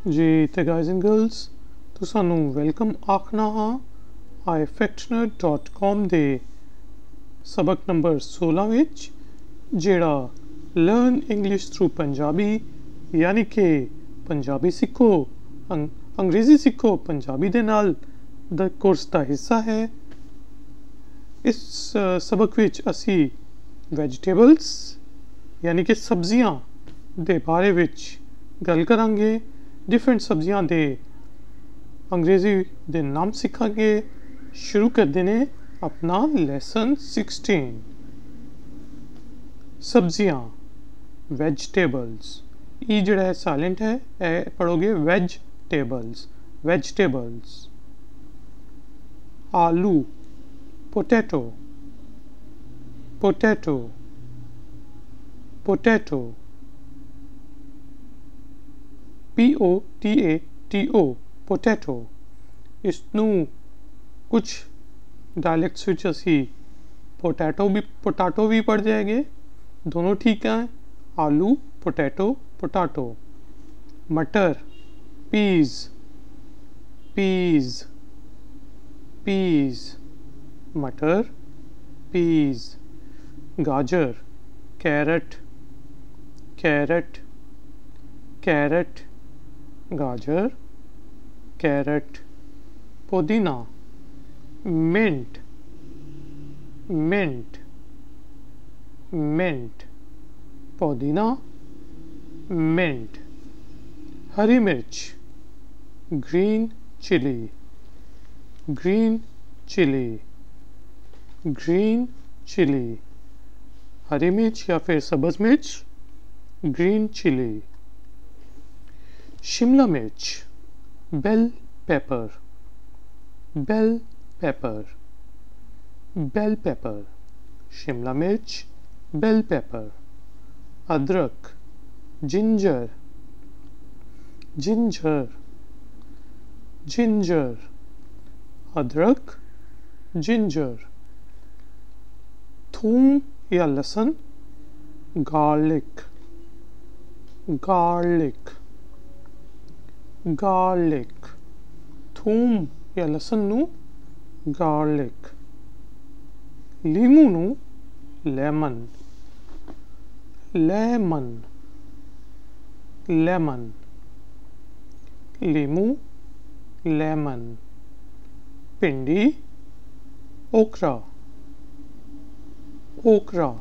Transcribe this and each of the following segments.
जी ते guys and girls तो सानू वेलकम आखना हाँ ifactner.com दे सबक नंबर 16 विच जेड़ा लर्न इंग्लिश थ्रू पंजाबी यानी कि पंजाबी सीखो अंग्रेज़ी सीखो पंजाबी दे नाल द कोर्स का हिस्सा है। इस सबक विच असी वैजिटेबल्स यानी कि सब्जियां दे बारे विच गल करांगे। डिफरेंट सब्जियां दे अंग्रेज़ी दे नाम सीखांगे। शुरू कर देने अपना लेसन 16। सब्जियां वेजिटेबल्स ई जड़ा है साइलेंट है ए पढ़ोगे वेजिटेबल्स वेजिटेबल्स। आलू potato potato potato POTATO potato. इसनू कुछ डायलैक्ट्स विच असी पोटैटो भी पढ़ जाएंगे, दोनों ठीक हैं। आलू पोटैटो पोटाटो। मटर पीज पीज पीज मटर पीज। गाजर कैरेट कैरेट कैरेट गाजर कैरेट। पुदीना मिंट मिंट मिंट पुदीना मिंट। हरी मिर्च green chilli green chilli green chilli. हरी मिर्च या फिर सब्ज मिर्च ग्रीन चिली। शिमला मिर्च bell pepper bell pepper bell pepper. शिमला मिर्च बेल पेपर। अदरक जिंजर जिंजर जिंजर अदरक जिंजर। थूम या लहसुन गार्लिक गार्लिक गार्लिक। थूम या लहसुन नू गार्लिक। लीमू नू लेमन लेमन लेमन। लीमू लेमन। भिंडी ओकरा ओकरा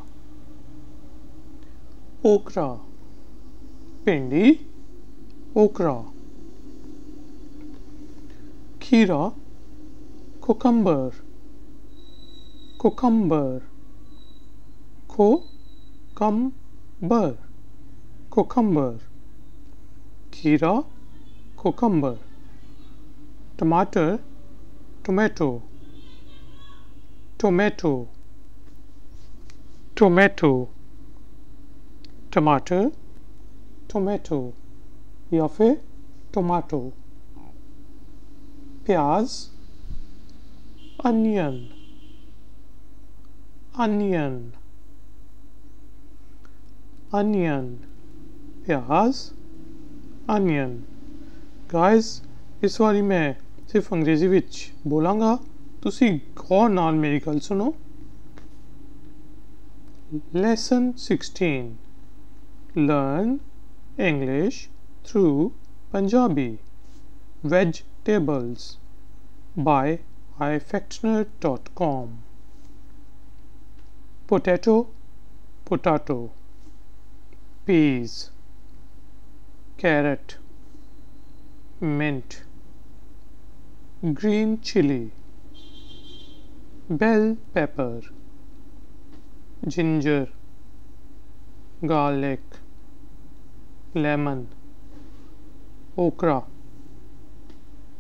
ओकरा। भिंडी ओकरा। खीरा कुकम्बर कुकम्बर कुकम्बर कुकम्बर। खीरा कुकम्बर। टमाटर टोमेटो टोमेटो टोमेटो। टमाटर टोमेटो या फिर टोमेटो। प्याज अनियन अनियन अनियन। प्याज अनियन। गाइस इस बारी मैं सिर्फ अंग्रेज़ी विच बोलांगा, तुसी गौर नाल मेरी गल सुनो। Lesson 16 learn English through Punjabi vegetables by ifactner.com। potato potato peas carrot mint green chili bell pepper ginger garlic lemon okra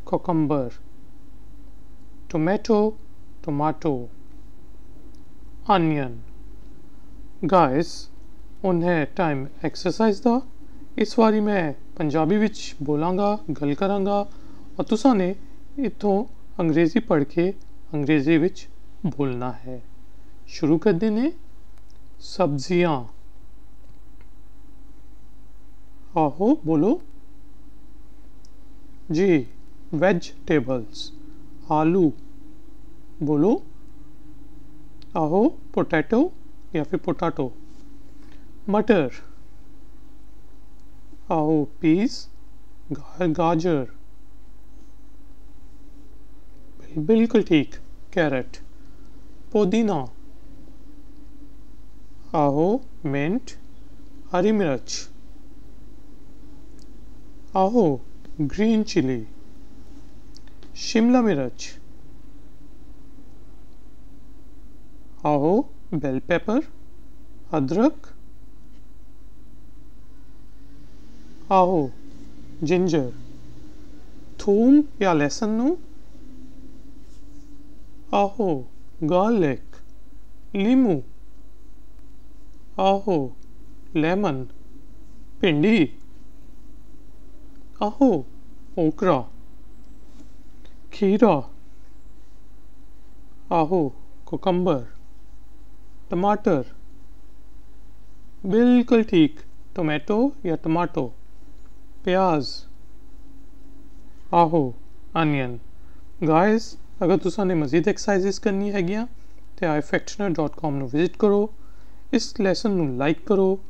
cucumber tomato tomato onion। Guys उन्हें टाइम एक्सरसाइज दा इस बारी मैं पंजाबी विच बोलांगा गल करांगा और तुसा ने इथों अंग्रेज़ी पढ़ के अंग्रेज़ी विच बोलना है। शुरू कर देने। सब्जियां आहो बोलो जी वेजिटेबल्स, आलू। बोलो आहो पोटैटो या फिर पोटैटो। मटर, आहो पीस, गाजर। बिल्कुल ठीक, कैरेट। पुदीना, आहो मिंट, हरी मिर्च। आहो ग्रीन चिली, शिमला मिर्च। आहो बेल पेपर, अदरक। आहो जिंजर, थूम या लहसुन नु। आहो गार्लिक, लीमू। आहो लेमन, भिंडी। आहो ओकरा, खीरा। आहो कुकम्बर, टमाटर। बिल्कुल ठीक, टोमेटो या टमाटो। प्याज, आहो अनियन। गाइस अगर तुसां ने मज़ीद एक्सरसाइजेस करनी हैगियां तो ifactner.com ਨੂੰ विजिट करो। इस लैसन ਨੂੰ लाइक करो,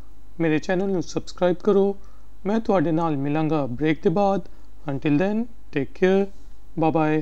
मेरे चैनल ਨੂੰ सब्सक्राइब करो। मैं ਤੁਹਾਡੇ ਨਾਲ ਮਿਲਾਂਗਾ ब्रेक के बाद। Until then, take care, bye bye।